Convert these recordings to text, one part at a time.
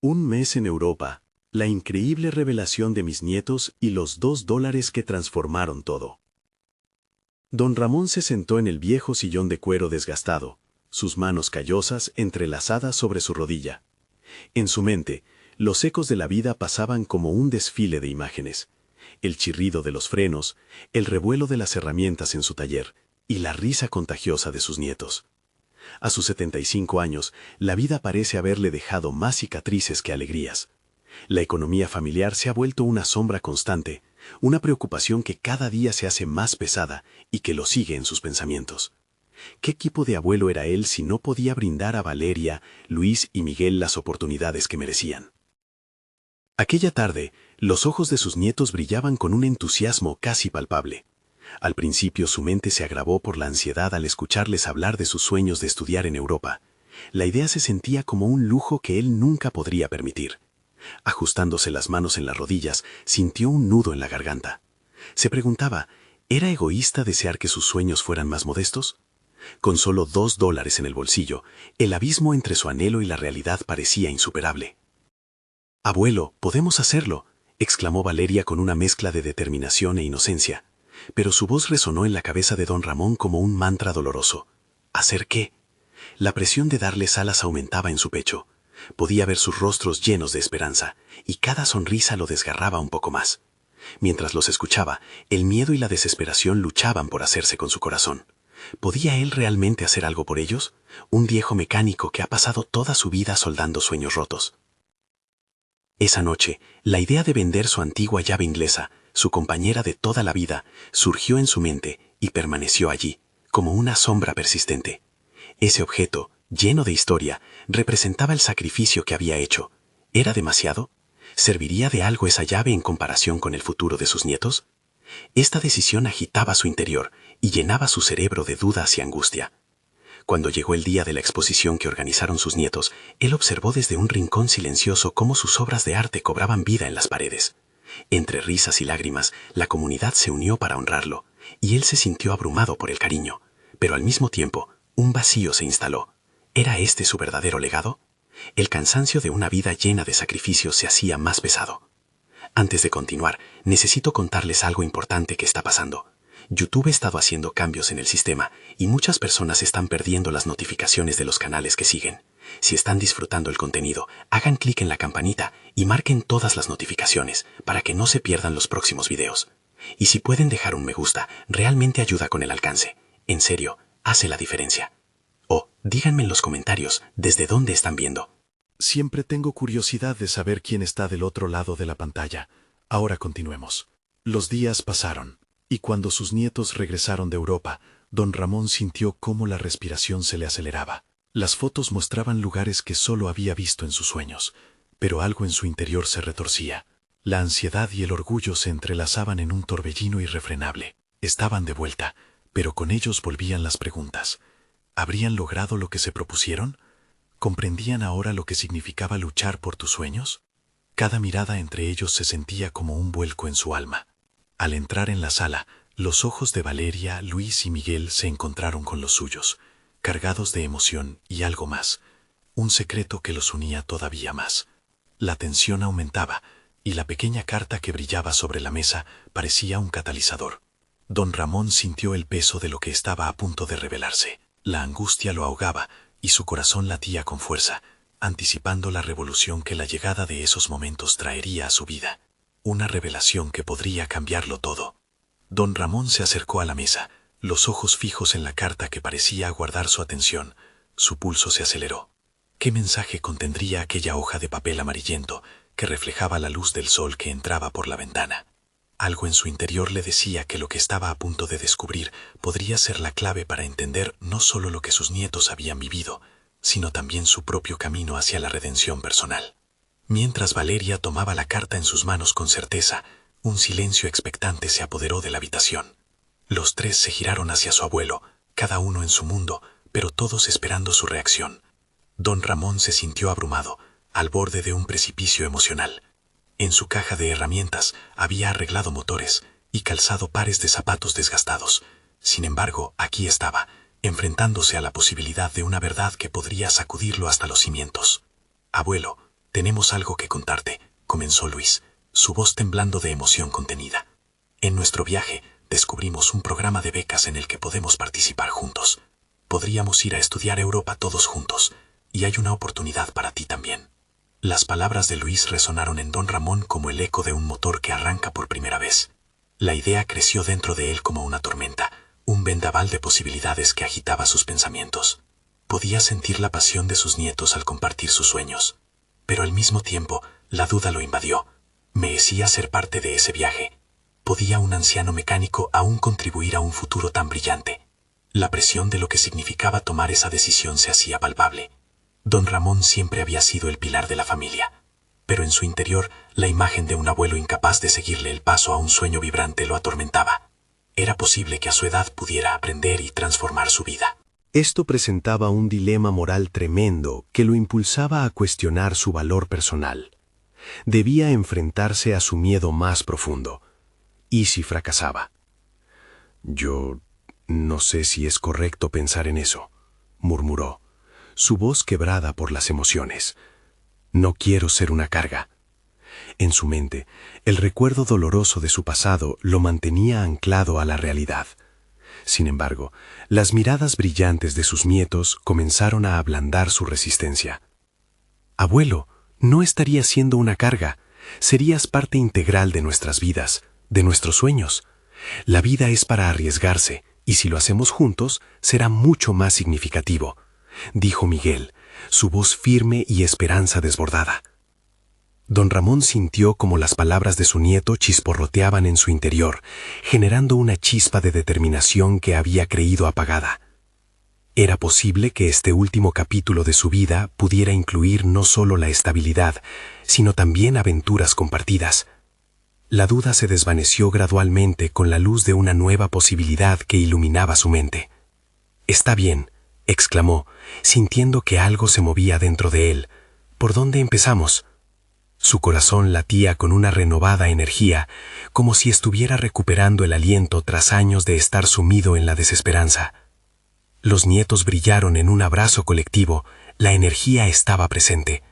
Un mes en Europa. La increíble revelación de mis nietos y los $2 que transformaron todo. Don Ramón se sentó en el viejo sillón de cuero desgastado, sus manos callosas entrelazadas sobre su rodilla. En su mente, los ecos de la vida pasaban como un desfile de imágenes. El chirrido de los frenos, el revuelo de las herramientas en su taller y la risa contagiosa de sus nietos. A sus 75 años, la vida parece haberle dejado más cicatrices que alegrías. La economía familiar se ha vuelto una sombra constante, una preocupación que cada día se hace más pesada y que lo sigue en sus pensamientos. ¿Qué tipo de abuelo era él si no podía brindar a Valeria, Luis y Miguel las oportunidades que merecían? Aquella tarde, los ojos de sus nietos brillaban con un entusiasmo casi palpable. Al principio su mente se agravó por la ansiedad al escucharles hablar de sus sueños de estudiar en Europa. La idea se sentía como un lujo que él nunca podría permitir. Ajustándose las manos en las rodillas, sintió un nudo en la garganta. Se preguntaba, ¿era egoísta desear que sus sueños fueran más modestos? Con solo $2 en el bolsillo, el abismo entre su anhelo y la realidad parecía insuperable. «Abuelo, podemos hacerlo», exclamó Valeria con una mezcla de determinación e inocencia. Pero su voz resonó en la cabeza de don Ramón como un mantra doloroso. ¿Hacer qué? La presión de darles alas aumentaba en su pecho. Podía ver sus rostros llenos de esperanza, y cada sonrisa lo desgarraba un poco más. Mientras los escuchaba, el miedo y la desesperación luchaban por hacerse con su corazón. ¿Podía él realmente hacer algo por ellos? Un viejo mecánico que ha pasado toda su vida soldando sueños rotos. Esa noche, la idea de vender su antigua llave inglesa, su compañera de toda la vida, surgió en su mente y permaneció allí, como una sombra persistente. Ese objeto, lleno de historia, representaba el sacrificio que había hecho. ¿Era demasiado? ¿Serviría de algo esa llave en comparación con el futuro de sus nietos? Esta decisión agitaba su interior y llenaba su cerebro de dudas y angustia. Cuando llegó el día de la exposición que organizaron sus nietos, él observó desde un rincón silencioso cómo sus obras de arte cobraban vida en las paredes. Entre risas y lágrimas, la comunidad se unió para honrarlo, y él se sintió abrumado por el cariño, pero al mismo tiempo, un vacío se instaló. ¿Era este su verdadero legado? El cansancio de una vida llena de sacrificios se hacía más pesado. Antes de continuar, necesito contarles algo importante que está pasando. YouTube ha estado haciendo cambios en el sistema y muchas personas están perdiendo las notificaciones de los canales que siguen. Si están disfrutando el contenido, hagan clic en la campanita y marquen todas las notificaciones para que no se pierdan los próximos videos. Y si pueden dejar un me gusta, realmente ayuda con el alcance. En serio, hace la diferencia. O díganme en los comentarios desde dónde están viendo. Siempre tengo curiosidad de saber quién está del otro lado de la pantalla. Ahora continuemos. Los días pasaron, y cuando sus nietos regresaron de Europa, don Ramón sintió cómo la respiración se le aceleraba. Las fotos mostraban lugares que solo había visto en sus sueños, pero algo en su interior se retorcía. La ansiedad y el orgullo se entrelazaban en un torbellino irrefrenable. Estaban de vuelta, pero con ellos volvían las preguntas. ¿Habrían logrado lo que se propusieron? ¿Comprendían ahora lo que significaba luchar por tus sueños? Cada mirada entre ellos se sentía como un vuelco en su alma. Al entrar en la sala, los ojos de Valeria, Luis y Miguel se encontraron con los suyos, cargados de emoción y algo más, un secreto que los unía todavía más. La tensión aumentaba, y la pequeña carta que brillaba sobre la mesa parecía un catalizador. Don Ramón sintió el peso de lo que estaba a punto de revelarse. La angustia lo ahogaba, y su corazón latía con fuerza, anticipando la revolución que la llegada de esos momentos traería a su vida. Una revelación que podría cambiarlo todo. Don Ramón se acercó a la mesa, los ojos fijos en la carta que parecía aguardar su atención. Su pulso se aceleró. ¿Qué mensaje contendría aquella hoja de papel amarillento que reflejaba la luz del sol que entraba por la ventana? Algo en su interior le decía que lo que estaba a punto de descubrir podría ser la clave para entender no solo lo que sus nietos habían vivido, sino también su propio camino hacia la redención personal. Mientras Valeria tomaba la carta en sus manos con certeza, un silencio expectante se apoderó de la habitación. Los tres se giraron hacia su abuelo, cada uno en su mundo, pero todos esperando su reacción. Don Ramón se sintió abrumado, al borde de un precipicio emocional. En su caja de herramientas había arreglado motores y calzado pares de zapatos desgastados. Sin embargo, aquí estaba, enfrentándose a la posibilidad de una verdad que podría sacudirlo hasta los cimientos. «Abuelo, Tenemos algo que contarte, comenzó Luis, su voz temblando de emoción contenida. En nuestro viaje descubrimos un programa de becas en el que podemos participar juntos. Podríamos ir a estudiar a Europa todos juntos, y hay una oportunidad para ti también. Las palabras de Luis resonaron en don Ramón como el eco de un motor que arranca por primera vez. La idea creció dentro de él como una tormenta, un vendaval de posibilidades que agitaba sus pensamientos. Podía sentir la pasión de sus nietos al compartir sus sueños. Pero al mismo tiempo, la duda lo invadió. ¿Merecía ser parte de ese viaje? ¿Podía un anciano mecánico aún contribuir a un futuro tan brillante? La presión de lo que significaba tomar esa decisión se hacía palpable. Don Ramón siempre había sido el pilar de la familia, pero en su interior la imagen de un abuelo incapaz de seguirle el paso a un sueño vibrante lo atormentaba. Era posible que a su edad pudiera aprender y transformar su vida. Esto presentaba un dilema moral tremendo que lo impulsaba a cuestionar su valor personal. Debía enfrentarse a su miedo más profundo. ¿Y si fracasaba? Yo no sé si es correcto pensar en eso, murmuró, su voz quebrada por las emociones. No quiero ser una carga. En su mente, el recuerdo doloroso de su pasado lo mantenía anclado a la realidad. Sin embargo, las miradas brillantes de sus nietos comenzaron a ablandar su resistencia. Abuelo, no estarías siendo una carga, serías parte integral de nuestras vidas, de nuestros sueños. La vida es para arriesgarse, y si lo hacemos juntos, será mucho más significativo, dijo Miguel, su voz firme y esperanza desbordada. Don Ramón sintió como las palabras de su nieto chisporroteaban en su interior, generando una chispa de determinación que había creído apagada. Era posible que este último capítulo de su vida pudiera incluir no solo la estabilidad, sino también aventuras compartidas. La duda se desvaneció gradualmente con la luz de una nueva posibilidad que iluminaba su mente. «Está bien», exclamó, sintiendo que algo se movía dentro de él. «¿Por dónde empezamos?» Su corazón latía con una renovada energía, como si estuviera recuperando el aliento tras años de estar sumido en la desesperanza. Los nietos brillaron en un abrazo colectivo, la energía estaba presente.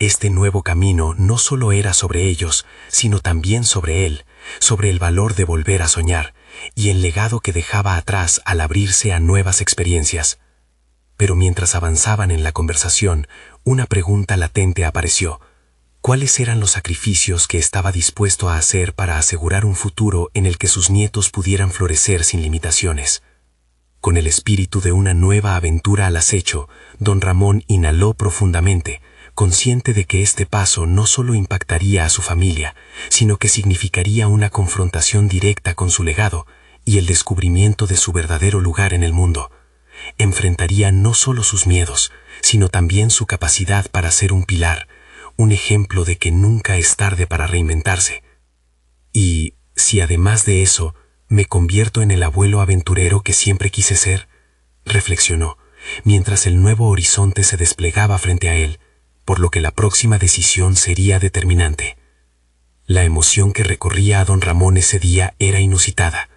Este nuevo camino no solo era sobre ellos, sino también sobre él, sobre el valor de volver a soñar, y el legado que dejaba atrás al abrirse a nuevas experiencias. Pero mientras avanzaban en la conversación, una pregunta latente apareció. ¿Cuáles eran los sacrificios que estaba dispuesto a hacer para asegurar un futuro en el que sus nietos pudieran florecer sin limitaciones? Con el espíritu de una nueva aventura al acecho, don Ramón inhaló profundamente, consciente de que este paso no solo impactaría a su familia, sino que significaría una confrontación directa con su legado y el descubrimiento de su verdadero lugar en el mundo. Enfrentaría no solo sus miedos, sino también su capacidad para ser un pilar, un ejemplo de que nunca es tarde para reinventarse. Y, si además de eso, me convierto en el abuelo aventurero que siempre quise ser, reflexionó, mientras el nuevo horizonte se desplegaba frente a él, por lo que la próxima decisión sería determinante. La emoción que recorría a don Ramón ese día era inusitada.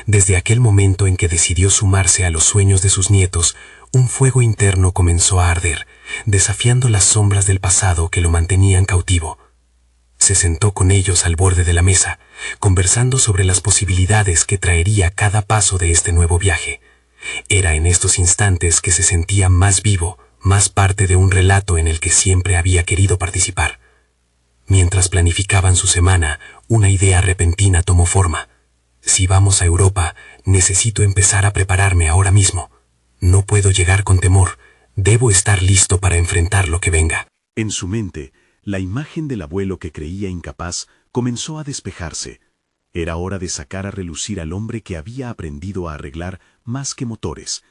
Desde aquel momento en que decidió sumarse a los sueños de sus nietos, un fuego interno comenzó a arder, desafiando las sombras del pasado que lo mantenían cautivo. Se sentó con ellos al borde de la mesa, conversando sobre las posibilidades que traería cada paso de este nuevo viaje. Era en estos instantes que se sentía más vivo, más parte de un relato en el que siempre había querido participar. Mientras planificaban su semana, una idea repentina tomó forma. Si vamos a Europa, necesito empezar a prepararme ahora mismo. No puedo llegar con temor. Debo estar listo para enfrentar lo que venga. En su mente, la imagen del abuelo que creía incapaz comenzó a despejarse. Era hora de sacar a relucir al hombre que había aprendido a arreglar más que motores,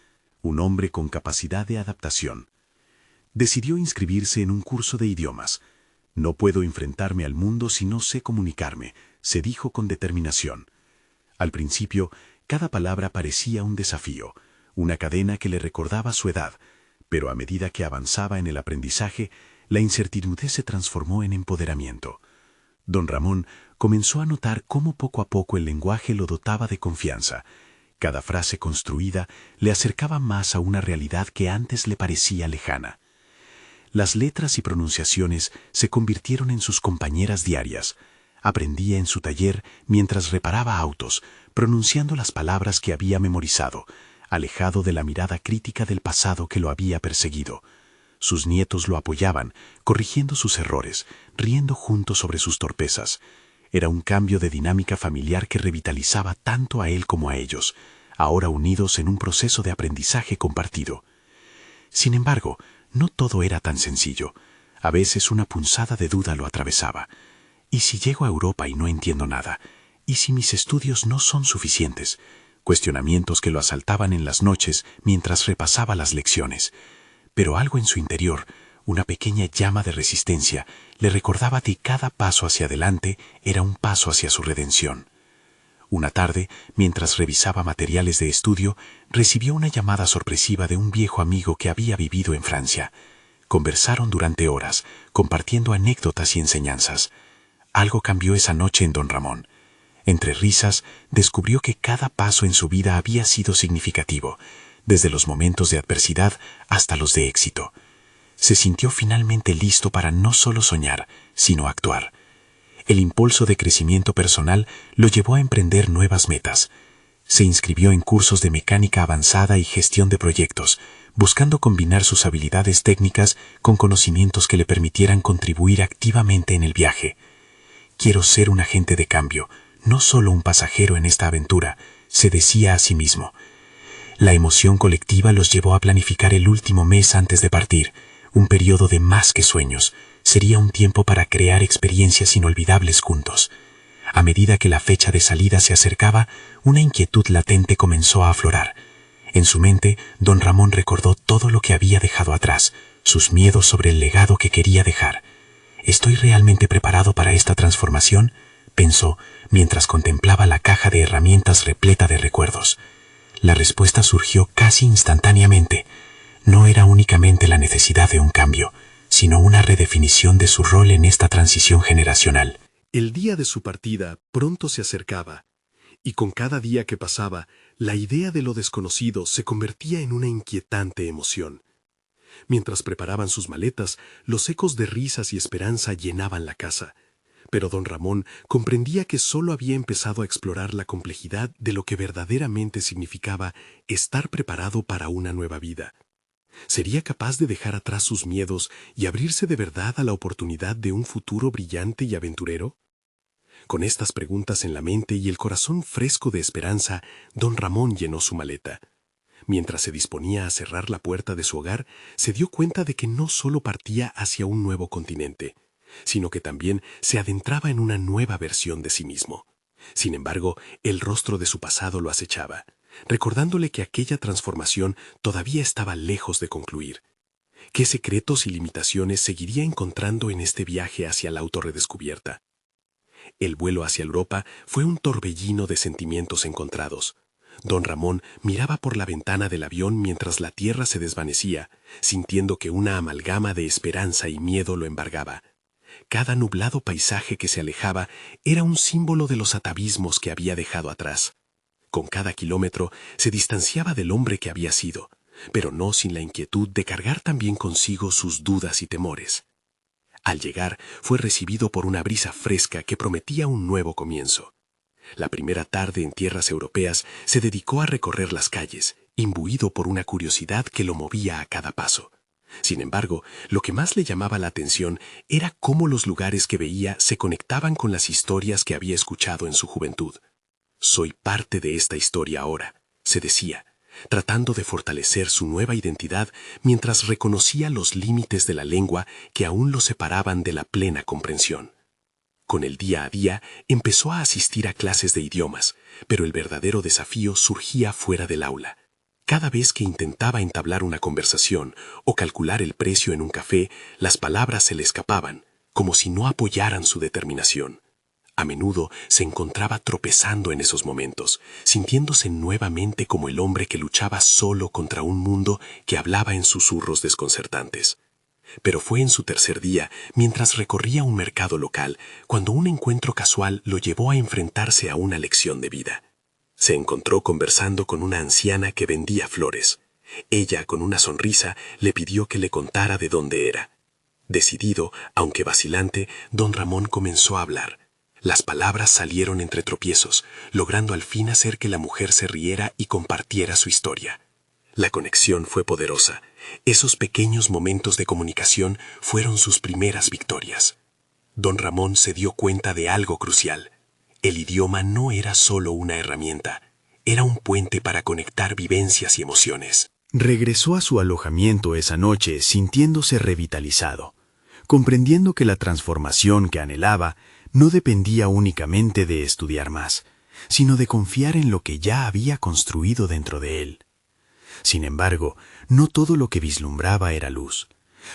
un hombre con capacidad de adaptación. Decidió inscribirse en un curso de idiomas. No puedo enfrentarme al mundo si no sé comunicarme, se dijo con determinación. Al principio, cada palabra parecía un desafío, una cadena que le recordaba su edad, pero a medida que avanzaba en el aprendizaje, la incertidumbre se transformó en empoderamiento. Don Ramón comenzó a notar cómo poco a poco el lenguaje lo dotaba de confianza. Cada frase construida le acercaba más a una realidad que antes le parecía lejana. Las letras y pronunciaciones se convirtieron en sus compañeras diarias. Aprendía en su taller mientras reparaba autos, pronunciando las palabras que había memorizado, alejado de la mirada crítica del pasado que lo había perseguido. Sus nietos lo apoyaban, corrigiendo sus errores, riendo juntos sobre sus torpezas. Era un cambio de dinámica familiar que revitalizaba tanto a él como a ellos, ahora unidos en un proceso de aprendizaje compartido. Sin embargo, no todo era tan sencillo. A veces una punzada de duda lo atravesaba. ¿Y si llego a Europa y no entiendo nada? ¿Y si mis estudios no son suficientes? Cuestionamientos que lo asaltaban en las noches mientras repasaba las lecciones. Pero algo en su interior, una pequeña llama de resistencia, le recordaba que cada paso hacia adelante era un paso hacia su redención. Una tarde, mientras revisaba materiales de estudio, recibió una llamada sorpresiva de un viejo amigo que había vivido en Francia. Conversaron durante horas, compartiendo anécdotas y enseñanzas. Algo cambió esa noche en don Ramón. Entre risas, descubrió que cada paso en su vida había sido significativo, desde los momentos de adversidad hasta los de éxito. Se sintió finalmente listo para no solo soñar, sino actuar. El impulso de crecimiento personal lo llevó a emprender nuevas metas. Se inscribió en cursos de mecánica avanzada y gestión de proyectos, buscando combinar sus habilidades técnicas con conocimientos que le permitieran contribuir activamente en el viaje. «Quiero ser un agente de cambio, no solo un pasajero en esta aventura», se decía a sí mismo. La emoción colectiva los llevó a planificar el último mes antes de partir, un periodo de más que sueños. Sería un tiempo para crear experiencias inolvidables juntos. A medida que la fecha de salida se acercaba, una inquietud latente comenzó a aflorar. En su mente, don Ramón recordó todo lo que había dejado atrás, sus miedos sobre el legado que quería dejar. «¿Estoy realmente preparado para esta transformación?», pensó mientras contemplaba la caja de herramientas repleta de recuerdos. La respuesta surgió casi instantáneamente. No era únicamente la necesidad de un cambio, sino una redefinición de su rol en esta transición generacional. El día de su partida pronto se acercaba, y con cada día que pasaba, la idea de lo desconocido se convertía en una inquietante emoción. Mientras preparaban sus maletas, los ecos de risas y esperanza llenaban la casa. Pero don Ramón comprendía que solo había empezado a explorar la complejidad de lo que verdaderamente significaba estar preparado para una nueva vida. ¿Sería capaz de dejar atrás sus miedos y abrirse de verdad a la oportunidad de un futuro brillante y aventurero? Con estas preguntas en la mente y el corazón fresco de esperanza, don Ramón llenó su maleta. Mientras se disponía a cerrar la puerta de su hogar, se dio cuenta de que no solo partía hacia un nuevo continente, sino que también se adentraba en una nueva versión de sí mismo. Sin embargo, el rostro de su pasado lo acechaba, recordándole que aquella transformación todavía estaba lejos de concluir. ¿Qué secretos y limitaciones seguiría encontrando en este viaje hacia la autorredescubierta? El vuelo hacia Europa fue un torbellino de sentimientos encontrados. Don Ramón miraba por la ventana del avión mientras la tierra se desvanecía, sintiendo que una amalgama de esperanza y miedo lo embargaba. Cada nublado paisaje que se alejaba era un símbolo de los atavismos que había dejado atrás. Con cada kilómetro se distanciaba del hombre que había sido, pero no sin la inquietud de cargar también consigo sus dudas y temores. Al llegar, fue recibido por una brisa fresca que prometía un nuevo comienzo. La primera tarde en tierras europeas se dedicó a recorrer las calles, imbuido por una curiosidad que lo movía a cada paso. Sin embargo, lo que más le llamaba la atención era cómo los lugares que veía se conectaban con las historias que había escuchado en su juventud. «Soy parte de esta historia ahora», se decía, tratando de fortalecer su nueva identidad mientras reconocía los límites de la lengua que aún lo separaban de la plena comprensión. Con el día a día empezó a asistir a clases de idiomas, pero el verdadero desafío surgía fuera del aula. Cada vez que intentaba entablar una conversación o calcular el precio en un café, las palabras se le escapaban, como si no apoyaran su determinación. A menudo se encontraba tropezando en esos momentos, sintiéndose nuevamente como el hombre que luchaba solo contra un mundo que hablaba en susurros desconcertantes. Pero fue en su tercer día, mientras recorría un mercado local, cuando un encuentro casual lo llevó a enfrentarse a una lección de vida. Se encontró conversando con una anciana que vendía flores. Ella, con una sonrisa, le pidió que le contara de dónde era. Decidido, aunque vacilante, don Ramón comenzó a hablar. Las palabras salieron entre tropiezos, logrando al fin hacer que la mujer se riera y compartiera su historia. La conexión fue poderosa. Esos pequeños momentos de comunicación fueron sus primeras victorias. Don Ramón se dio cuenta de algo crucial. El idioma no era solo una herramienta, era un puente para conectar vivencias y emociones. Regresó a su alojamiento esa noche sintiéndose revitalizado, comprendiendo que la transformación que anhelaba no dependía únicamente de estudiar más, sino de confiar en lo que ya había construido dentro de él. Sin embargo, no todo lo que vislumbraba era luz.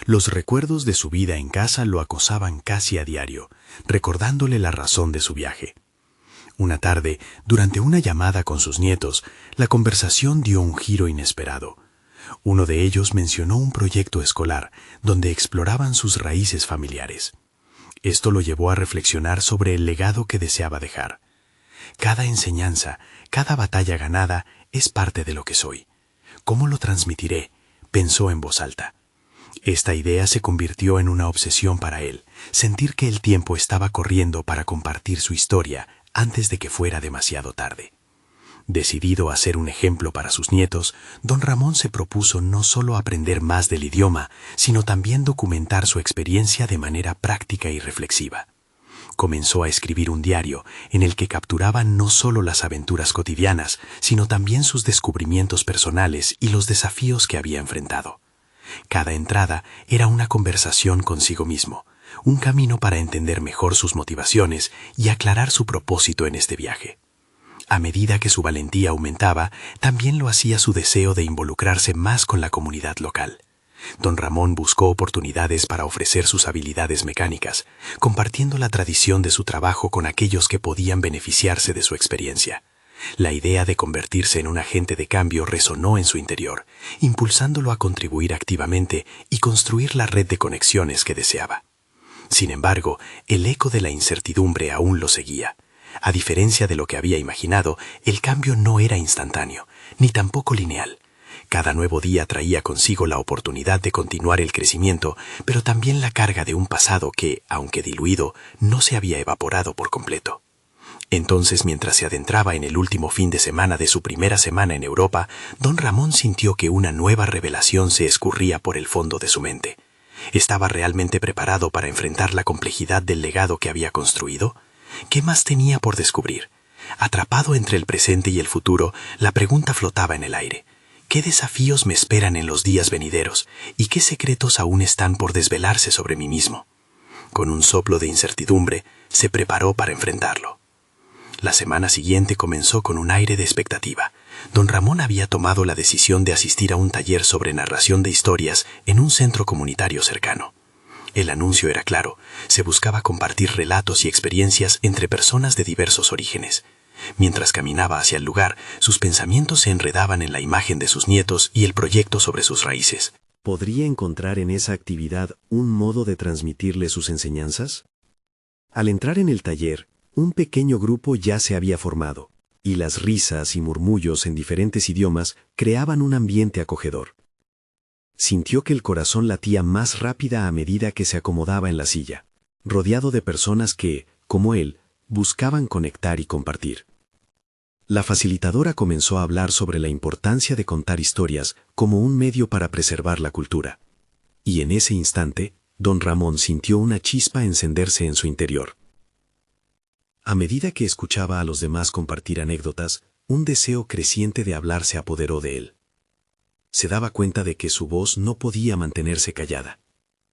Los recuerdos de su vida en casa lo acosaban casi a diario, recordándole la razón de su viaje. Una tarde, durante una llamada con sus nietos, la conversación dio un giro inesperado. Uno de ellos mencionó un proyecto escolar donde exploraban sus raíces familiares. Esto lo llevó a reflexionar sobre el legado que deseaba dejar. Cada enseñanza, cada batalla ganada es parte de lo que soy. ¿Cómo lo transmitiré?, pensó en voz alta. Esta idea se convirtió en una obsesión para él, sentir que el tiempo estaba corriendo para compartir su historia antes de que fuera demasiado tarde. Decidido a ser un ejemplo para sus nietos, don Ramón se propuso no solo aprender más del idioma, sino también documentar su experiencia de manera práctica y reflexiva. Comenzó a escribir un diario en el que capturaba no solo las aventuras cotidianas, sino también sus descubrimientos personales y los desafíos que había enfrentado. Cada entrada era una conversación consigo mismo, un camino para entender mejor sus motivaciones y aclarar su propósito en este viaje. A medida que su valentía aumentaba, también lo hacía su deseo de involucrarse más con la comunidad local. Don Ramón buscó oportunidades para ofrecer sus habilidades mecánicas, compartiendo la tradición de su trabajo con aquellos que podían beneficiarse de su experiencia. La idea de convertirse en un agente de cambio resonó en su interior, impulsándolo a contribuir activamente y construir la red de conexiones que deseaba. Sin embargo, el eco de la incertidumbre aún lo seguía. A diferencia de lo que había imaginado, el cambio no era instantáneo, ni tampoco lineal. Cada nuevo día traía consigo la oportunidad de continuar el crecimiento, pero también la carga de un pasado que, aunque diluido, no se había evaporado por completo. Entonces, mientras se adentraba en el último fin de semana de su primera semana en Europa, don Ramón sintió que una nueva revelación se escurría por el fondo de su mente. ¿Estaba realmente preparado para enfrentar la complejidad del legado que había construido? ¿Qué más tenía por descubrir? Atrapado entre el presente y el futuro, la pregunta flotaba en el aire. ¿Qué desafíos me esperan en los días venideros? ¿Y qué secretos aún están por desvelarse sobre mí mismo? Con un soplo de incertidumbre, se preparó para enfrentarlo. La semana siguiente comenzó con un aire de expectativa. Don Ramón había tomado la decisión de asistir a un taller sobre narración de historias en un centro comunitario cercano. El anuncio era claro, se buscaba compartir relatos y experiencias entre personas de diversos orígenes. Mientras caminaba hacia el lugar, sus pensamientos se enredaban en la imagen de sus nietos y el proyecto sobre sus raíces. ¿Podría encontrar en esa actividad un modo de transmitirle sus enseñanzas? Al entrar en el taller, un pequeño grupo ya se había formado, y las risas y murmullos en diferentes idiomas creaban un ambiente acogedor. Sintió que el corazón latía más rápida a medida que se acomodaba en la silla, rodeado de personas que, como él, buscaban conectar y compartir. La facilitadora comenzó a hablar sobre la importancia de contar historias como un medio para preservar la cultura. Y en ese instante, don Ramón sintió una chispa encenderse en su interior. A medida que escuchaba a los demás compartir anécdotas, un deseo creciente de hablar se apoderó de él. Se daba cuenta de que su voz no podía mantenerse callada.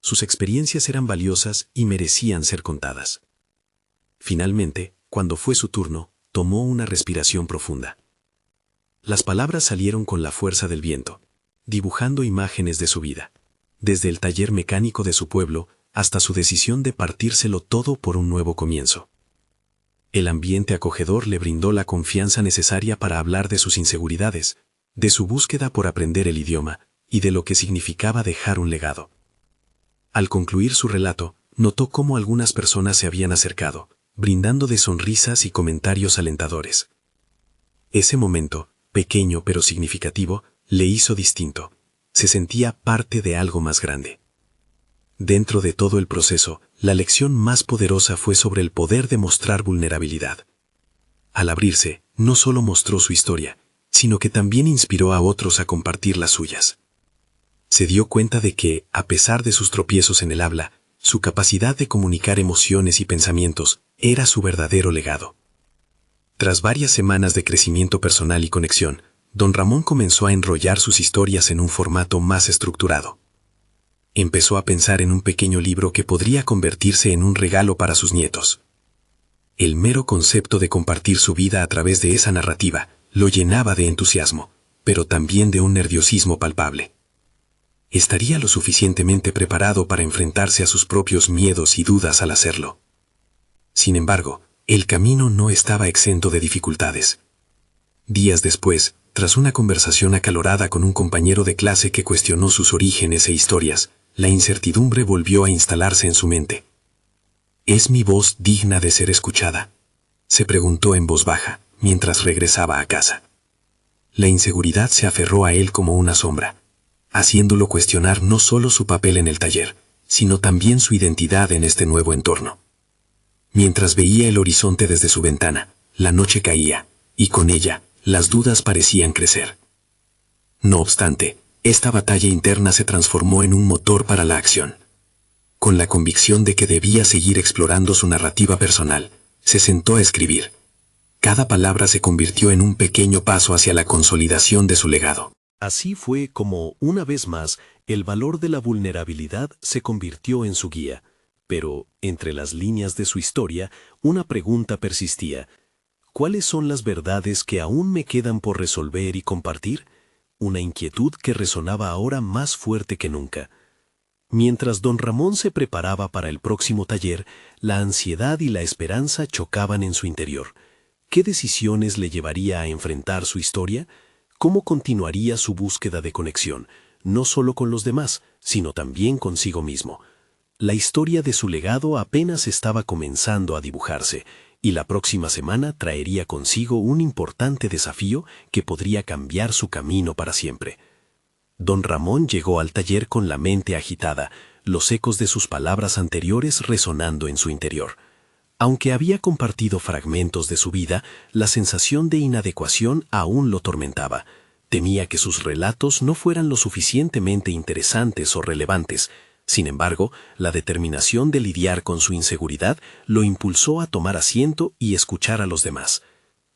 Sus experiencias eran valiosas y merecían ser contadas. Finalmente, cuando fue su turno, tomó una respiración profunda. Las palabras salieron con la fuerza del viento, dibujando imágenes de su vida, desde el taller mecánico de su pueblo hasta su decisión de partírselo todo por un nuevo comienzo. El ambiente acogedor le brindó la confianza necesaria para hablar de sus inseguridades, de su búsqueda por aprender el idioma y de lo que significaba dejar un legado. Al concluir su relato, notó cómo algunas personas se habían acercado, brindando de sonrisas y comentarios alentadores. Ese momento, pequeño pero significativo, le hizo distinto. Se sentía parte de algo más grande. Dentro de todo el proceso, la lección más poderosa fue sobre el poder de mostrar vulnerabilidad. Al abrirse, no solo mostró su historia, sino que también inspiró a otros a compartir las suyas. Se dio cuenta de que, a pesar de sus tropiezos en el habla, su capacidad de comunicar emociones y pensamientos era su verdadero legado. Tras varias semanas de crecimiento personal y conexión, don Ramón comenzó a enrollar sus historias en un formato más estructurado. Empezó a pensar en un pequeño libro que podría convertirse en un regalo para sus nietos. El mero concepto de compartir su vida a través de esa narrativa lo llenaba de entusiasmo, pero también de un nerviosismo palpable. ¿Estaría lo suficientemente preparado para enfrentarse a sus propios miedos y dudas al hacerlo? Sin embargo, el camino no estaba exento de dificultades. Días después, tras una conversación acalorada con un compañero de clase que cuestionó sus orígenes e historias, la incertidumbre volvió a instalarse en su mente. ¿Es mi voz digna de ser escuchada?, se preguntó en voz baja, mientras regresaba a casa. La inseguridad se aferró a él como una sombra, haciéndolo cuestionar no solo su papel en el taller, sino también su identidad en este nuevo entorno. Mientras veía el horizonte desde su ventana, la noche caía, y con ella, las dudas parecían crecer. No obstante, esta batalla interna se transformó en un motor para la acción. Con la convicción de que debía seguir explorando su narrativa personal, se sentó a escribir. Cada palabra se convirtió en un pequeño paso hacia la consolidación de su legado. Así fue como, una vez más, el valor de la vulnerabilidad se convirtió en su guía. Pero, entre las líneas de su historia, una pregunta persistía. ¿Cuáles son las verdades que aún me quedan por resolver y compartir? Una inquietud que resonaba ahora más fuerte que nunca. Mientras don Ramón se preparaba para el próximo taller, la ansiedad y la esperanza chocaban en su interior. ¿Qué decisiones le llevaría a enfrentar su historia? ¿Cómo continuaría su búsqueda de conexión, no solo con los demás, sino también consigo mismo? La historia de su legado apenas estaba comenzando a dibujarse, y la próxima semana traería consigo un importante desafío que podría cambiar su camino para siempre. Don Ramón llegó al taller con la mente agitada, los ecos de sus palabras anteriores resonando en su interior. Aunque había compartido fragmentos de su vida, la sensación de inadecuación aún lo tormentaba. Temía que sus relatos no fueran lo suficientemente interesantes o relevantes. Sin embargo, la determinación de lidiar con su inseguridad lo impulsó a tomar asiento y escuchar a los demás.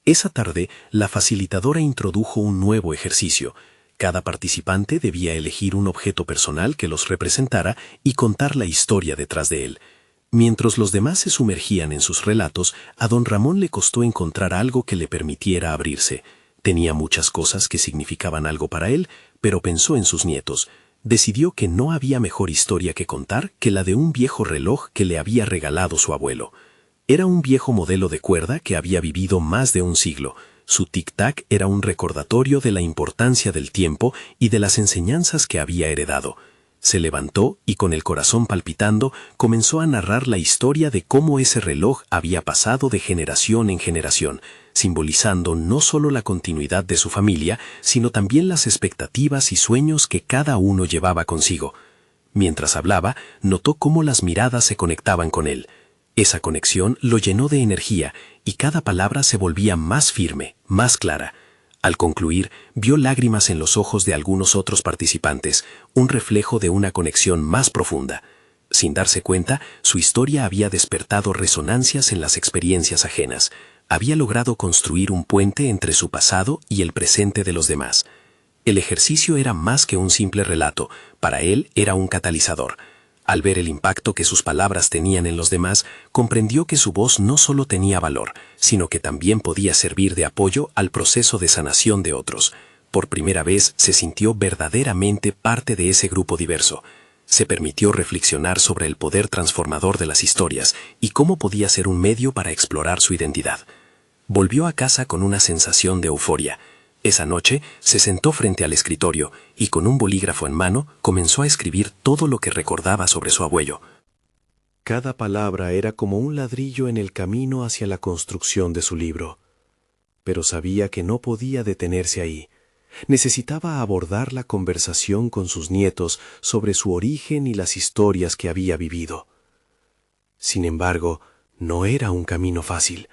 Esa tarde, la facilitadora introdujo un nuevo ejercicio. Cada participante debía elegir un objeto personal que los representara y contar la historia detrás de él. Mientras los demás se sumergían en sus relatos, a don Ramón le costó encontrar algo que le permitiera abrirse. Tenía muchas cosas que significaban algo para él, pero pensó en sus nietos. Decidió que no había mejor historia que contar que la de un viejo reloj que le había regalado su abuelo. Era un viejo modelo de cuerda que había vivido más de un siglo. Su tic-tac era un recordatorio de la importancia del tiempo y de las enseñanzas que había heredado. Se levantó y con el corazón palpitando comenzó a narrar la historia de cómo ese reloj había pasado de generación en generación, simbolizando no solo la continuidad de su familia, sino también las expectativas y sueños que cada uno llevaba consigo. Mientras hablaba, notó cómo las miradas se conectaban con él. Esa conexión lo llenó de energía y cada palabra se volvía más firme, más clara. Al concluir, vio lágrimas en los ojos de algunos otros participantes, un reflejo de una conexión más profunda. Sin darse cuenta, su historia había despertado resonancias en las experiencias ajenas. Había logrado construir un puente entre su pasado y el presente de los demás. El ejercicio era más que un simple relato, para él era un catalizador. Al ver el impacto que sus palabras tenían en los demás, comprendió que su voz no solo tenía valor, sino que también podía servir de apoyo al proceso de sanación de otros. Por primera vez se sintió verdaderamente parte de ese grupo diverso. Se permitió reflexionar sobre el poder transformador de las historias y cómo podía ser un medio para explorar su identidad. Volvió a casa con una sensación de euforia. Esa noche se sentó frente al escritorio y con un bolígrafo en mano comenzó a escribir todo lo que recordaba sobre su abuelo. Cada palabra era como un ladrillo en el camino hacia la construcción de su libro. Pero sabía que no podía detenerse ahí. Necesitaba abordar la conversación con sus nietos sobre su origen y las historias que había vivido. Sin embargo, no era un camino fácil.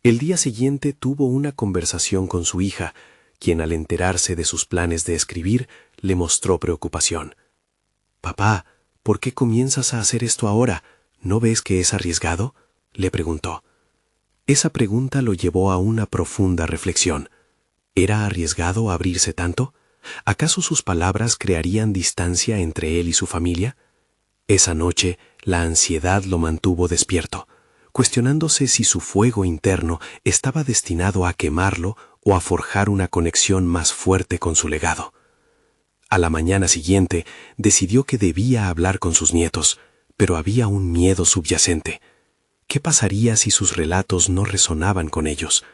El día siguiente tuvo una conversación con su hija, quien al enterarse de sus planes de escribir, le mostró preocupación. «Papá, ¿por qué comienzas a hacer esto ahora? ¿No ves que es arriesgado?», le preguntó. Esa pregunta lo llevó a una profunda reflexión. ¿Era arriesgado abrirse tanto? ¿Acaso sus palabras crearían distancia entre él y su familia? Esa noche, la ansiedad lo mantuvo despierto, cuestionándose si su fuego interno estaba destinado a quemarlo o a forjar una conexión más fuerte con su legado. A la mañana siguiente, decidió que debía hablar con sus nietos, pero había un miedo subyacente. ¿Qué pasaría si sus relatos no resonaban con ellos?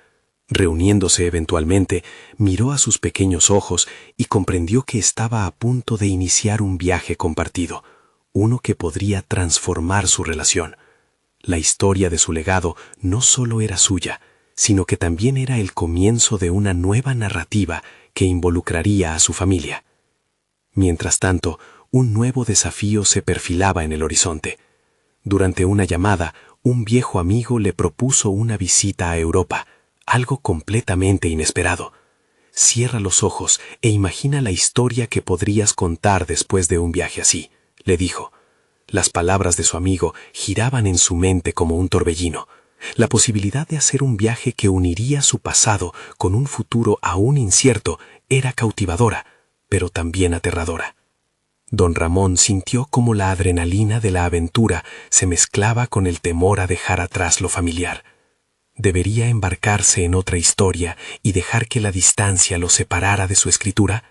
Reuniéndose eventualmente, miró a sus pequeños ojos y comprendió que estaba a punto de iniciar un viaje compartido, uno que podría transformar su relación. La historia de su legado no solo era suya, sino que también era el comienzo de una nueva narrativa que involucraría a su familia. Mientras tanto, un nuevo desafío se perfilaba en el horizonte. Durante una llamada, un viejo amigo le propuso una visita a Europa, algo completamente inesperado. «Cierra los ojos e imagina la historia que podrías contar después de un viaje así», le dijo. Las palabras de su amigo giraban en su mente como un torbellino. La posibilidad de hacer un viaje que uniría su pasado con un futuro aún incierto era cautivadora, pero también aterradora. Don Ramón sintió como la adrenalina de la aventura se mezclaba con el temor a dejar atrás lo familiar. ¿Debería embarcarse en otra historia y dejar que la distancia lo separara de su escritura?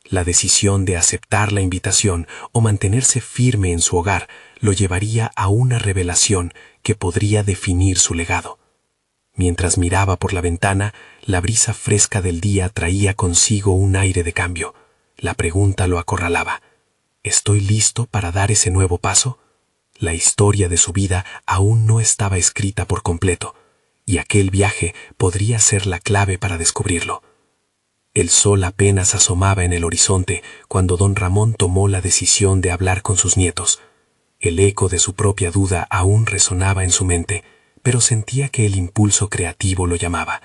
La decisión de aceptar la invitación o mantenerse firme en su hogar lo llevaría a una revelación que podría definir su legado. Mientras miraba por la ventana, la brisa fresca del día traía consigo un aire de cambio. La pregunta lo acorralaba. ¿Estoy listo para dar ese nuevo paso? La historia de su vida aún no estaba escrita por completo, y aquel viaje podría ser la clave para descubrirlo. El sol apenas asomaba en el horizonte cuando don Ramón tomó la decisión de hablar con sus nietos. El eco de su propia duda aún resonaba en su mente, pero sentía que el impulso creativo lo llamaba.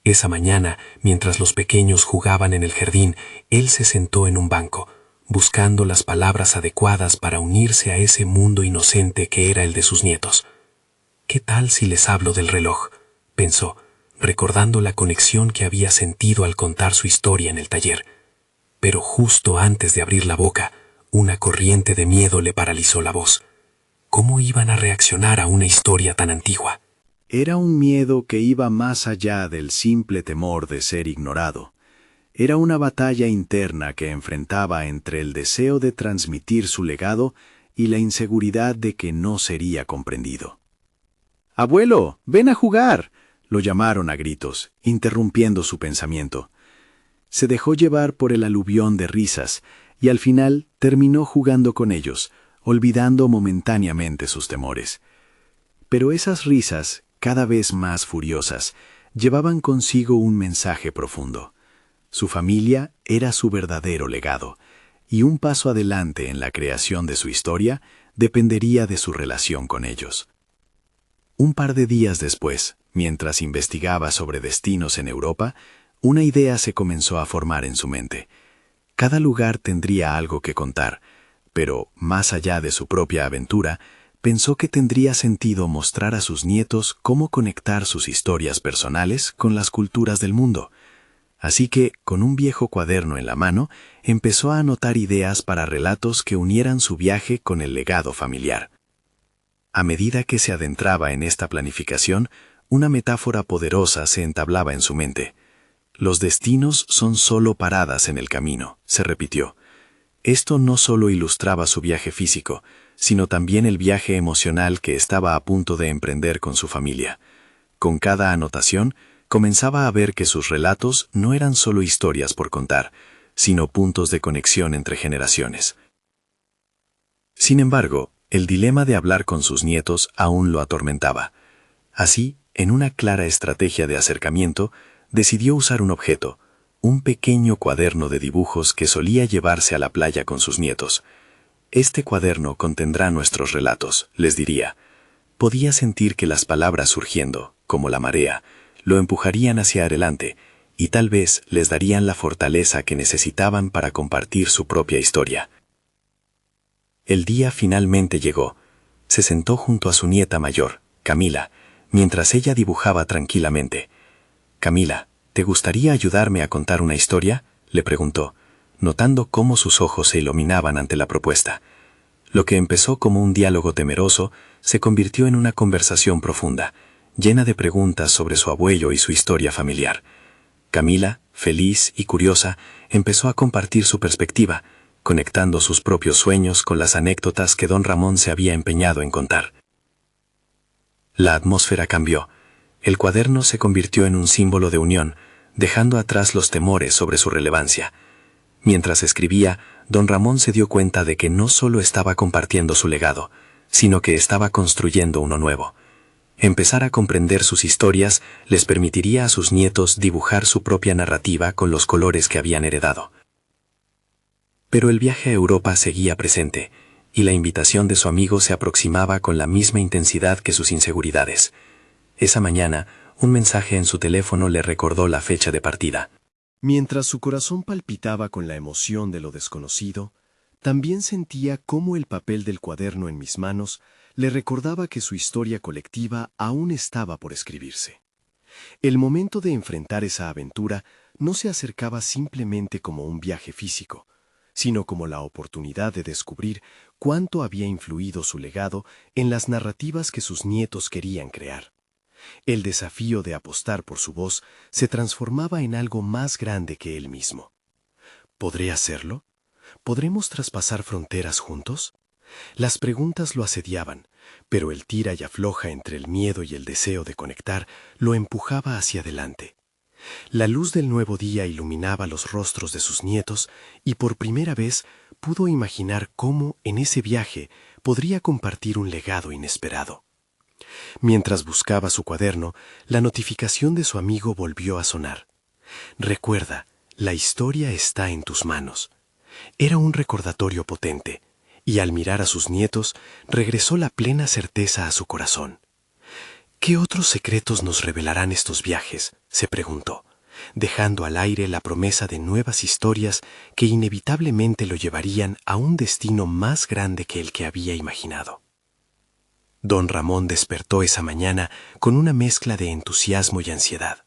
Esa mañana, mientras los pequeños jugaban en el jardín, él se sentó en un banco, buscando las palabras adecuadas para unirse a ese mundo inocente que era el de sus nietos. «¿Qué tal si les hablo del reloj?», pensó, recordando la conexión que había sentido al contar su historia en el taller. Pero justo antes de abrir la boca, una corriente de miedo le paralizó la voz. ¿Cómo iban a reaccionar a una historia tan antigua? Era un miedo que iba más allá del simple temor de ser ignorado. Era una batalla interna que enfrentaba entre el deseo de transmitir su legado y la inseguridad de que no sería comprendido. «¡Abuelo, ven a jugar!», lo llamaron a gritos, interrumpiendo su pensamiento. Se dejó llevar por el aluvión de risas y al final terminó jugando con ellos, olvidando momentáneamente sus temores. Pero esas risas, cada vez más furiosas, llevaban consigo un mensaje profundo. Su familia era su verdadero legado, y un paso adelante en la creación de su historia dependería de su relación con ellos. Un par de días después, mientras investigaba sobre destinos en Europa, una idea se comenzó a formar en su mente. Cada lugar tendría algo que contar, pero, más allá de su propia aventura, pensó que tendría sentido mostrar a sus nietos cómo conectar sus historias personales con las culturas del mundo. Así que, con un viejo cuaderno en la mano, empezó a anotar ideas para relatos que unieran su viaje con el legado familiar. A medida que se adentraba en esta planificación, una metáfora poderosa se entablaba en su mente. «Los destinos son solo paradas en el camino», se repitió. Esto no solo ilustraba su viaje físico, sino también el viaje emocional que estaba a punto de emprender con su familia. Con cada anotación, comenzaba a ver que sus relatos no eran solo historias por contar, sino puntos de conexión entre generaciones. Sin embargo, el dilema de hablar con sus nietos aún lo atormentaba. Así, en una clara estrategia de acercamiento, decidió usar un objeto, un pequeño cuaderno de dibujos que solía llevarse a la playa con sus nietos. Este cuaderno contendrá nuestros relatos, les diría. Podía sentir que las palabras surgiendo, como la marea, lo empujarían hacia adelante y tal vez les darían la fortaleza que necesitaban para compartir su propia historia. El día finalmente llegó. Se sentó junto a su nieta mayor, Camila, mientras ella dibujaba tranquilamente. «Camila, ¿te gustaría ayudarme a contar una historia?», le preguntó, notando cómo sus ojos se iluminaban ante la propuesta. Lo que empezó como un diálogo temeroso se convirtió en una conversación profunda, llena de preguntas sobre su abuelo y su historia familiar. Camila, feliz y curiosa, empezó a compartir su perspectiva, conectando sus propios sueños con las anécdotas que don Ramón se había empeñado en contar. La atmósfera cambió. El cuaderno se convirtió en un símbolo de unión, dejando atrás los temores sobre su relevancia. Mientras escribía, don Ramón se dio cuenta de que no solo estaba compartiendo su legado, sino que estaba construyendo uno nuevo. Empezar a comprender sus historias les permitiría a sus nietos dibujar su propia narrativa con los colores que habían heredado. Pero el viaje a Europa seguía presente, y la invitación de su amigo se aproximaba con la misma intensidad que sus inseguridades. Esa mañana, un mensaje en su teléfono le recordó la fecha de partida. Mientras su corazón palpitaba con la emoción de lo desconocido, también sentía cómo el papel del cuaderno en mis manos le recordaba que su historia colectiva aún estaba por escribirse. El momento de enfrentar esa aventura no se acercaba simplemente como un viaje físico, sino como la oportunidad de descubrir cuánto había influido su legado en las narrativas que sus nietos querían crear. El desafío de apostar por su voz se transformaba en algo más grande que él mismo. ¿Podré hacerlo? ¿Podremos traspasar fronteras juntos? Las preguntas lo asediaban, pero el tira y afloja entre el miedo y el deseo de conectar lo empujaba hacia adelante. La luz del nuevo día iluminaba los rostros de sus nietos y por primera vez pudo imaginar cómo en ese viaje podría compartir un legado inesperado. Mientras buscaba su cuaderno, la notificación de su amigo volvió a sonar. «Recuerda, la historia está en tus manos». Era un recordatorio potente, y al mirar a sus nietos, regresó la plena certeza a su corazón. «¿Qué otros secretos nos revelarán estos viajes?», se preguntó, dejando al aire la promesa de nuevas historias que inevitablemente lo llevarían a un destino más grande que el que había imaginado. Don Ramón despertó esa mañana con una mezcla de entusiasmo y ansiedad.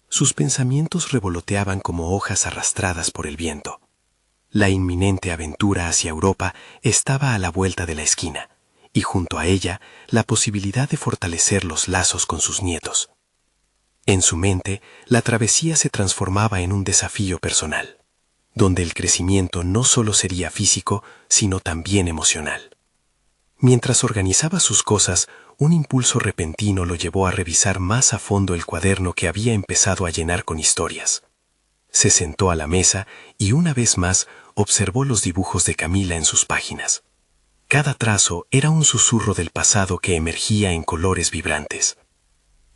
Sus pensamientos revoloteaban como hojas arrastradas por el viento. La inminente aventura hacia Europa estaba a la vuelta de la esquina, y junto a ella la posibilidad de fortalecer los lazos con sus nietos. En su mente, la travesía se transformaba en un desafío personal, donde el crecimiento no solo sería físico, sino también emocional. Mientras organizaba sus cosas, un impulso repentino lo llevó a revisar más a fondo el cuaderno que había empezado a llenar con historias. Se sentó a la mesa y una vez más observó los dibujos de Camila en sus páginas. Cada trazo era un susurro del pasado que emergía en colores vibrantes.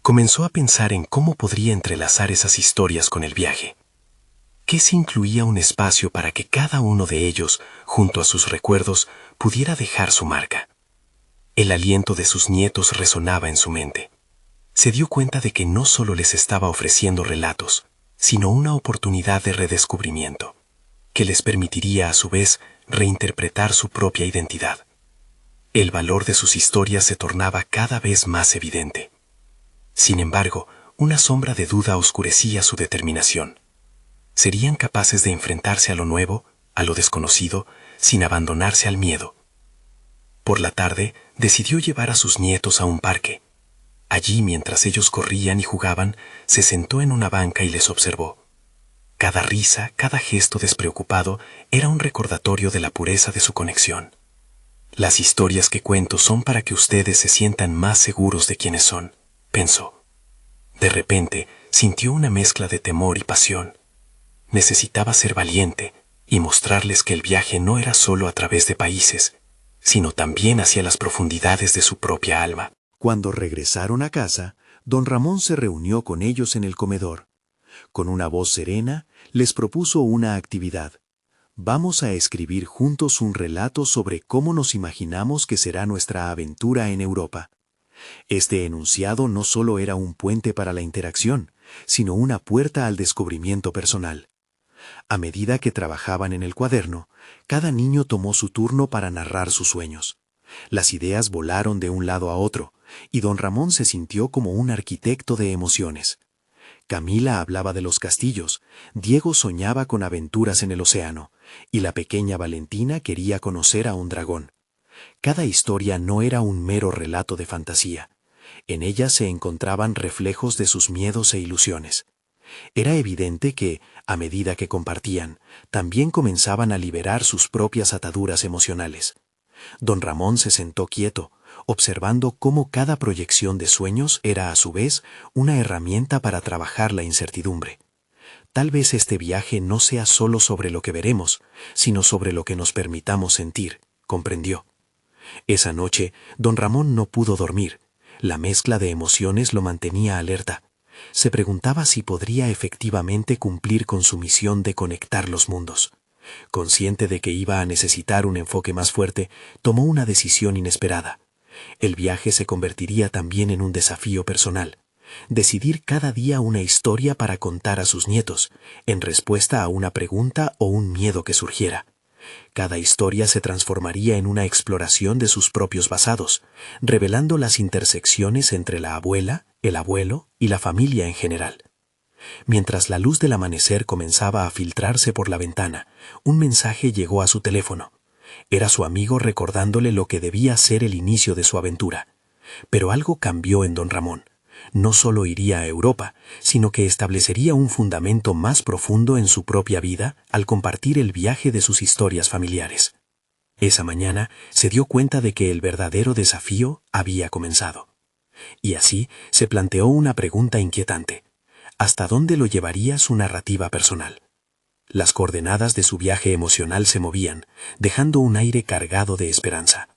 Comenzó a pensar en cómo podría entrelazar esas historias con el viaje. ¿Qué si incluía un espacio para que cada uno de ellos, junto a sus recuerdos, pudiera dejar su marca? El aliento de sus nietos resonaba en su mente. Se dio cuenta de que no solo les estaba ofreciendo relatos, sino una oportunidad de redescubrimiento, que les permitiría a su vez reinterpretar su propia identidad. El valor de sus historias se tornaba cada vez más evidente. Sin embargo, una sombra de duda oscurecía su determinación. ¿Serían capaces de enfrentarse a lo nuevo, a lo desconocido, sin abandonarse al miedo? Por la tarde, decidió llevar a sus nietos a un parque. Allí, mientras ellos corrían y jugaban, se sentó en una banca y les observó. Cada risa, cada gesto despreocupado era un recordatorio de la pureza de su conexión. Las historias que cuento son para que ustedes se sientan más seguros de quiénes son, pensó. De repente, sintió una mezcla de temor y pasión. Necesitaba ser valiente y mostrarles que el viaje no era solo a través de países, sino también hacia las profundidades de su propia alma. Cuando regresaron a casa, don Ramón se reunió con ellos en el comedor. Con una voz serena, les propuso una actividad. Vamos a escribir juntos un relato sobre cómo nos imaginamos que será nuestra aventura en Europa. Este enunciado no solo era un puente para la interacción, sino una puerta al descubrimiento personal. A medida que trabajaban en el cuaderno, cada niño tomó su turno para narrar sus sueños. Las ideas volaron de un lado a otro, y don Ramón se sintió como un arquitecto de emociones. Camila hablaba de los castillos, Diego soñaba con aventuras en el océano, y la pequeña Valentina quería conocer a un dragón. Cada historia no era un mero relato de fantasía. En ella se encontraban reflejos de sus miedos e ilusiones. Era evidente que, a medida que compartían, también comenzaban a liberar sus propias ataduras emocionales. Don Ramón se sentó quieto, observando cómo cada proyección de sueños era a su vez una herramienta para trabajar la incertidumbre. Tal vez este viaje no sea solo sobre lo que veremos, sino sobre lo que nos permitamos sentir, comprendió. Esa noche, don Ramón no pudo dormir. La mezcla de emociones lo mantenía alerta. Se preguntaba si podría efectivamente cumplir con su misión de conectar los mundos. Consciente de que iba a necesitar un enfoque más fuerte, tomó una decisión inesperada. El viaje se convertiría también en un desafío personal. Decidir cada día una historia para contar a sus nietos, en respuesta a una pregunta o un miedo que surgiera. Cada historia se transformaría en una exploración de sus propios pasados, revelando las intersecciones entre la abuela, el abuelo y la familia en general. Mientras la luz del amanecer comenzaba a filtrarse por la ventana, un mensaje llegó a su teléfono. Era su amigo recordándole lo que debía ser el inicio de su aventura. Pero algo cambió en don Ramón. No solo iría a Europa, sino que establecería un fundamento más profundo en su propia vida al compartir el viaje de sus historias familiares. Esa mañana se dio cuenta de que el verdadero desafío había comenzado. Y así se planteó una pregunta inquietante. ¿Hasta dónde lo llevaría su narrativa personal? Las coordenadas de su viaje emocional se movían, dejando un aire cargado de esperanza.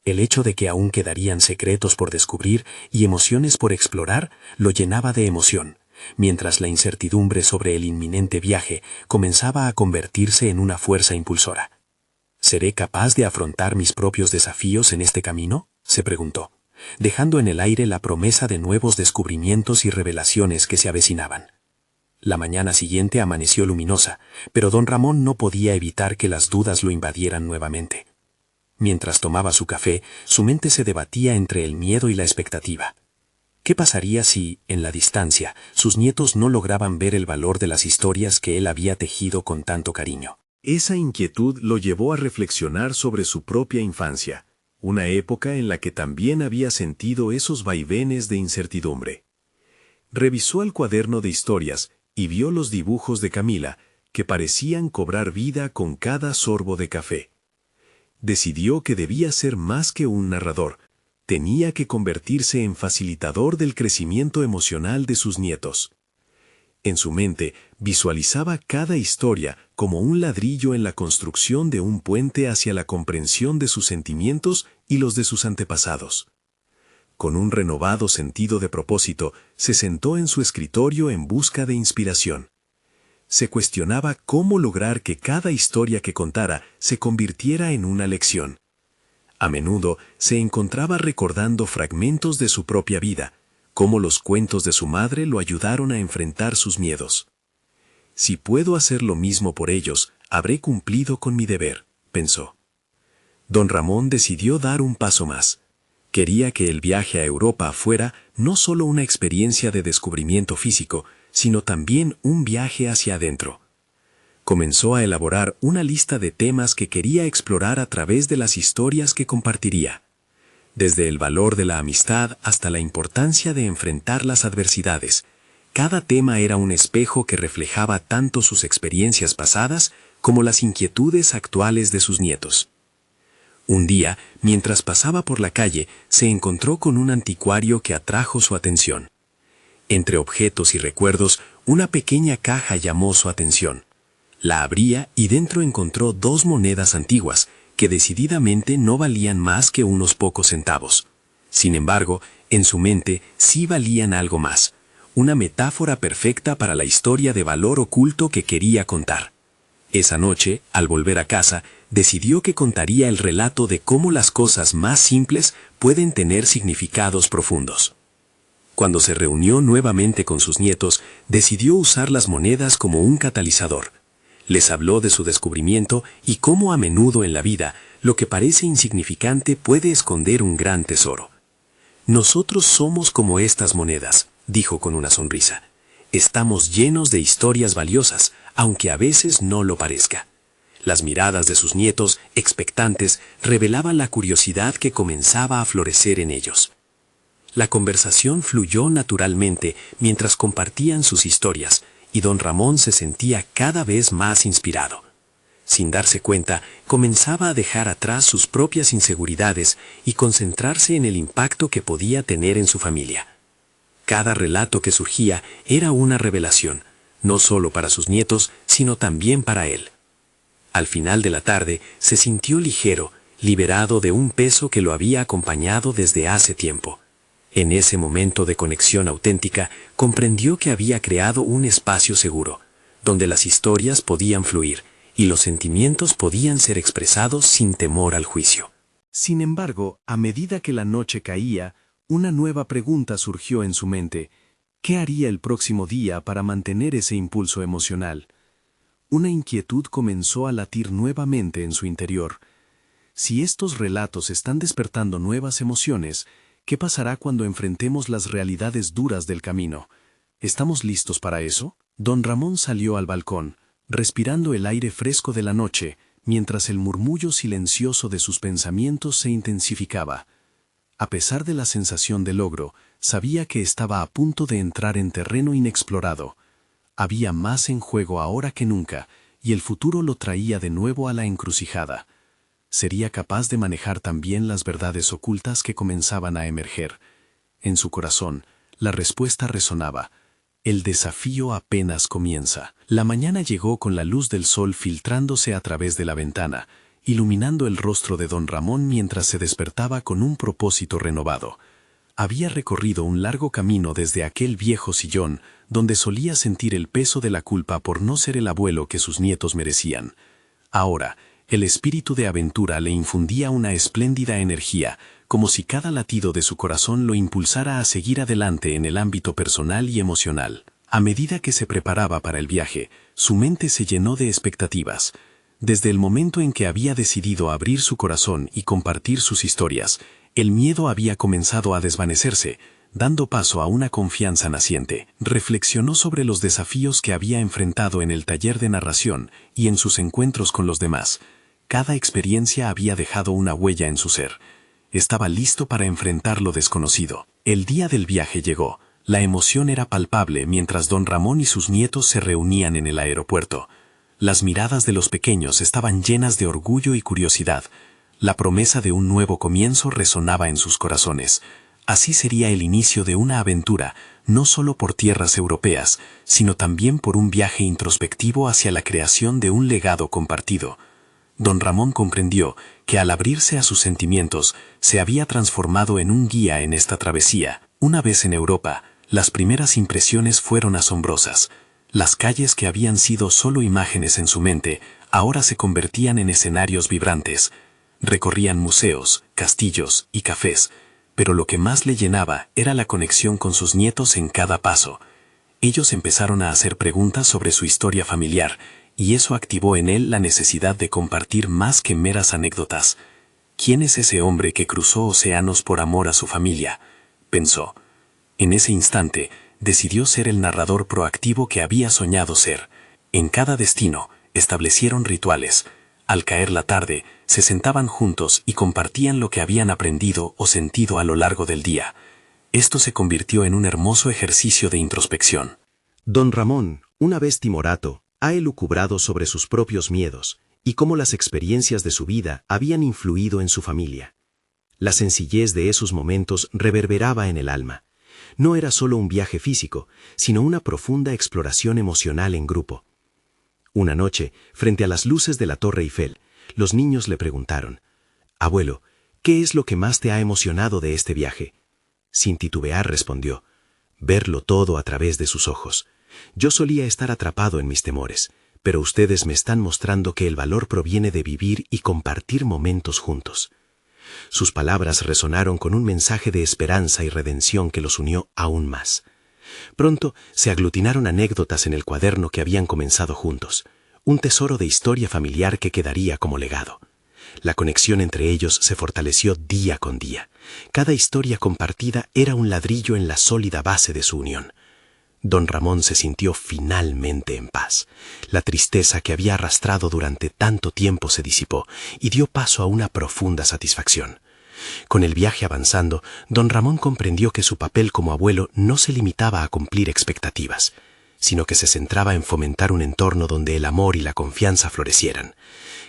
El hecho de que aún quedarían secretos por descubrir y emociones por explorar lo llenaba de emoción, mientras la incertidumbre sobre el inminente viaje comenzaba a convertirse en una fuerza impulsora. ¿Seré capaz de afrontar mis propios desafíos en este camino?, se preguntó, dejando en el aire la promesa de nuevos descubrimientos y revelaciones que se avecinaban. La mañana siguiente amaneció luminosa, pero don Ramón no podía evitar que las dudas lo invadieran nuevamente. Mientras tomaba su café, su mente se debatía entre el miedo y la expectativa. ¿Qué pasaría si, en la distancia, sus nietos no lograban ver el valor de las historias que él había tejido con tanto cariño? Esa inquietud lo llevó a reflexionar sobre su propia infancia, una época en la que también había sentido esos vaivenes de incertidumbre. Revisó el cuaderno de historias y vio los dibujos de Camila, que parecían cobrar vida con cada sorbo de café. Decidió que debía ser más que un narrador, tenía que convertirse en facilitador del crecimiento emocional de sus nietos. En su mente, visualizaba cada historia como un ladrillo en la construcción de un puente hacia la comprensión de sus sentimientos y los de sus antepasados. Con un renovado sentido de propósito, se sentó en su escritorio en busca de inspiración. Se cuestionaba cómo lograr que cada historia que contara se convirtiera en una lección. A menudo se encontraba recordando fragmentos de su propia vida, cómo los cuentos de su madre lo ayudaron a enfrentar sus miedos. Si puedo hacer lo mismo por ellos, habré cumplido con mi deber, pensó. Don Ramón decidió dar un paso más. Quería que el viaje a Europa fuera no solo una experiencia de descubrimiento físico, sino también un viaje hacia adentro. Comenzó a elaborar una lista de temas que quería explorar a través de las historias que compartiría. Desde el valor de la amistad hasta la importancia de enfrentar las adversidades, cada tema era un espejo que reflejaba tanto sus experiencias pasadas como las inquietudes actuales de sus nietos. Un día, mientras pasaba por la calle, se encontró con un anticuario que atrajo su atención. Entre objetos y recuerdos, una pequeña caja llamó su atención. La abría y dentro encontró 2 monedas antiguas, que decididamente no valían más que unos pocos centavos. Sin embargo, en su mente sí valían algo más, una metáfora perfecta para la historia de valor oculto que quería contar. Esa noche, al volver a casa, decidió que contaría el relato de cómo las cosas más simples pueden tener significados profundos. Cuando se reunió nuevamente con sus nietos, decidió usar las monedas como un catalizador. Les habló de su descubrimiento y cómo a menudo en la vida lo que parece insignificante puede esconder un gran tesoro. Nosotros somos como estas monedas, dijo con una sonrisa. Estamos llenos de historias valiosas, aunque a veces no lo parezca. Las miradas de sus nietos, expectantes, revelaban la curiosidad que comenzaba a florecer en ellos. La conversación fluyó naturalmente mientras compartían sus historias, y don Ramón se sentía cada vez más inspirado. Sin darse cuenta, comenzaba a dejar atrás sus propias inseguridades y concentrarse en el impacto que podía tener en su familia. Cada relato que surgía era una revelación, no solo para sus nietos, sino también para él. Al final de la tarde, se sintió ligero, liberado de un peso que lo había acompañado desde hace tiempo. En ese momento de conexión auténtica, comprendió que había creado un espacio seguro, donde las historias podían fluir y los sentimientos podían ser expresados sin temor al juicio. Sin embargo, a medida que la noche caía, una nueva pregunta surgió en su mente. ¿Qué haría el próximo día para mantener ese impulso emocional? Una inquietud comenzó a latir nuevamente en su interior. Si estos relatos están despertando nuevas emociones, ¿qué pasará cuando enfrentemos las realidades duras del camino? ¿Estamos listos para eso? Don Ramón salió al balcón, respirando el aire fresco de la noche, mientras el murmullo silencioso de sus pensamientos se intensificaba. A pesar de la sensación de logro, sabía que estaba a punto de entrar en terreno inexplorado. Había más en juego ahora que nunca, y el futuro lo traía de nuevo a la encrucijada. ¿Sería capaz de manejar también las verdades ocultas que comenzaban a emerger? En su corazón, la respuesta resonaba. El desafío apenas comienza. La mañana llegó con la luz del sol filtrándose a través de la ventana, iluminando el rostro de don Ramón mientras se despertaba con un propósito renovado. Había recorrido un largo camino desde aquel viejo sillón, donde solía sentir el peso de la culpa por no ser el abuelo que sus nietos merecían. Ahora, el espíritu de aventura le infundía una espléndida energía, como si cada latido de su corazón lo impulsara a seguir adelante en el ámbito personal y emocional. A medida que se preparaba para el viaje, su mente se llenó de expectativas. Desde el momento en que había decidido abrir su corazón y compartir sus historias, el miedo había comenzado a desvanecerse, dando paso a una confianza naciente. Reflexionó sobre los desafíos que había enfrentado en el taller de narración y en sus encuentros con los demás. Cada experiencia había dejado una huella en su ser. Estaba listo para enfrentar lo desconocido. El día del viaje llegó. La emoción era palpable mientras don Ramón y sus nietos se reunían en el aeropuerto. Las miradas de los pequeños estaban llenas de orgullo y curiosidad. La promesa de un nuevo comienzo resonaba en sus corazones. Así sería el inicio de una aventura, no solo por tierras europeas, sino también por un viaje introspectivo hacia la creación de un legado compartido. Don Ramón comprendió que al abrirse a sus sentimientos, se había transformado en un guía en esta travesía. Una vez en Europa, las primeras impresiones fueron asombrosas. Las calles que habían sido solo imágenes en su mente, ahora se convertían en escenarios vibrantes. Recorrían museos, castillos y cafés, pero lo que más le llenaba era la conexión con sus nietos en cada paso. Ellos empezaron a hacer preguntas sobre su historia familiar, y eso activó en él la necesidad de compartir más que meras anécdotas. ¿Quién es ese hombre que cruzó océanos por amor a su familia?, pensó. En ese instante, decidió ser el narrador proactivo que había soñado ser. En cada destino, establecieron rituales. Al caer la tarde, se sentaban juntos y compartían lo que habían aprendido o sentido a lo largo del día. Esto se convirtió en un hermoso ejercicio de introspección. Don Ramón, una vez timorato, ha elucubrado sobre sus propios miedos y cómo las experiencias de su vida habían influido en su familia. La sencillez de esos momentos reverberaba en el alma. No era solo un viaje físico, sino una profunda exploración emocional en grupo. Una noche, frente a las luces de la Torre Eiffel, los niños le preguntaron: «Abuelo, ¿qué es lo que más te ha emocionado de este viaje?». Sin titubear respondió: verlo todo a través de sus ojos. Yo solía estar atrapado en mis temores, pero ustedes me están mostrando que el valor proviene de vivir y compartir momentos juntos. Sus palabras resonaron con un mensaje de esperanza y redención que los unió aún más. Pronto se aglutinaron anécdotas en el cuaderno que habían comenzado juntos, un tesoro de historia familiar que quedaría como legado. La conexión entre ellos se fortaleció día con día. Cada historia compartida era un ladrillo en la sólida base de su unión. Don Ramón se sintió finalmente en paz. La tristeza que había arrastrado durante tanto tiempo se disipó y dio paso a una profunda satisfacción. Con el viaje avanzando, don Ramón comprendió que su papel como abuelo no se limitaba a cumplir expectativas, sino que se centraba en fomentar un entorno donde el amor y la confianza florecieran.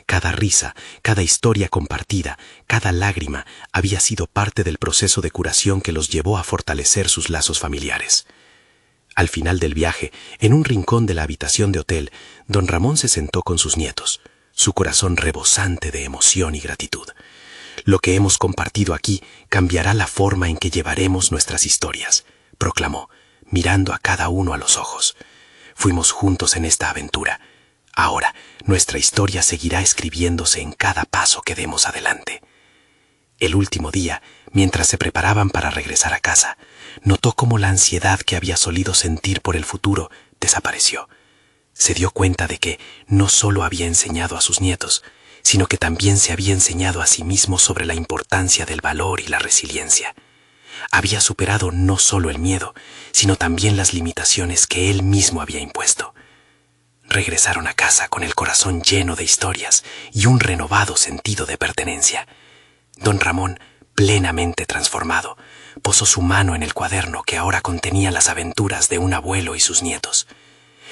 Cada risa, cada historia compartida, cada lágrima había sido parte del proceso de curación que los llevó a fortalecer sus lazos familiares. Al final del viaje, en un rincón de la habitación de hotel, don Ramón se sentó con sus nietos, su corazón rebosante de emoción y gratitud. Lo que hemos compartido aquí cambiará la forma en que llevaremos nuestras historias, proclamó, mirando a cada uno a los ojos. Fuimos juntos en esta aventura. Ahora, nuestra historia seguirá escribiéndose en cada paso que demos adelante. El último día, mientras se preparaban para regresar a casa, notó cómo la ansiedad que había solido sentir por el futuro desapareció. Se dio cuenta de que no solo había enseñado a sus nietos, sino que también se había enseñado a sí mismo sobre la importancia del valor y la resiliencia. Había superado no solo el miedo, sino también las limitaciones que él mismo había impuesto. Regresaron a casa con el corazón lleno de historias y un renovado sentido de pertenencia. Don Ramón, plenamente transformado, posó su mano en el cuaderno que ahora contenía las aventuras de un abuelo y sus nietos.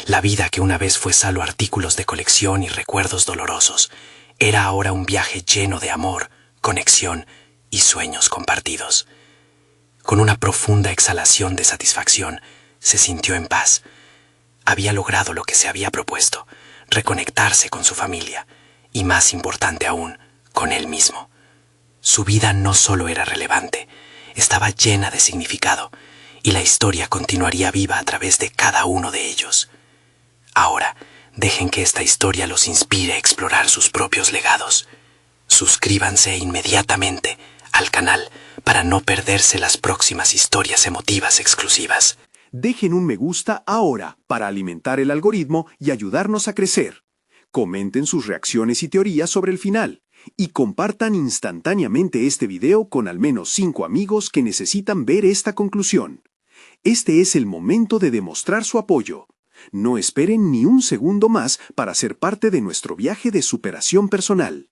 La vida que una vez fue solo artículos de colección y recuerdos dolorosos, era ahora un viaje lleno de amor, conexión y sueños compartidos. Con una profunda exhalación de satisfacción, se sintió en paz. Había logrado lo que se había propuesto, reconectarse con su familia, y más importante aún, con él mismo. Su vida no solo era relevante, estaba llena de significado, y la historia continuaría viva a través de cada uno de ellos. Ahora, dejen que esta historia los inspire a explorar sus propios legados. Suscríbanse inmediatamente al canal para no perderse las próximas historias emotivas exclusivas. Dejen un me gusta ahora para alimentar el algoritmo y ayudarnos a crecer. Comenten sus reacciones y teorías sobre el final. Y compartan instantáneamente este video con al menos 5 amigos que necesitan ver esta conclusión. Este es el momento de demostrar su apoyo. No esperen ni un segundo más para ser parte de nuestro viaje de superación personal.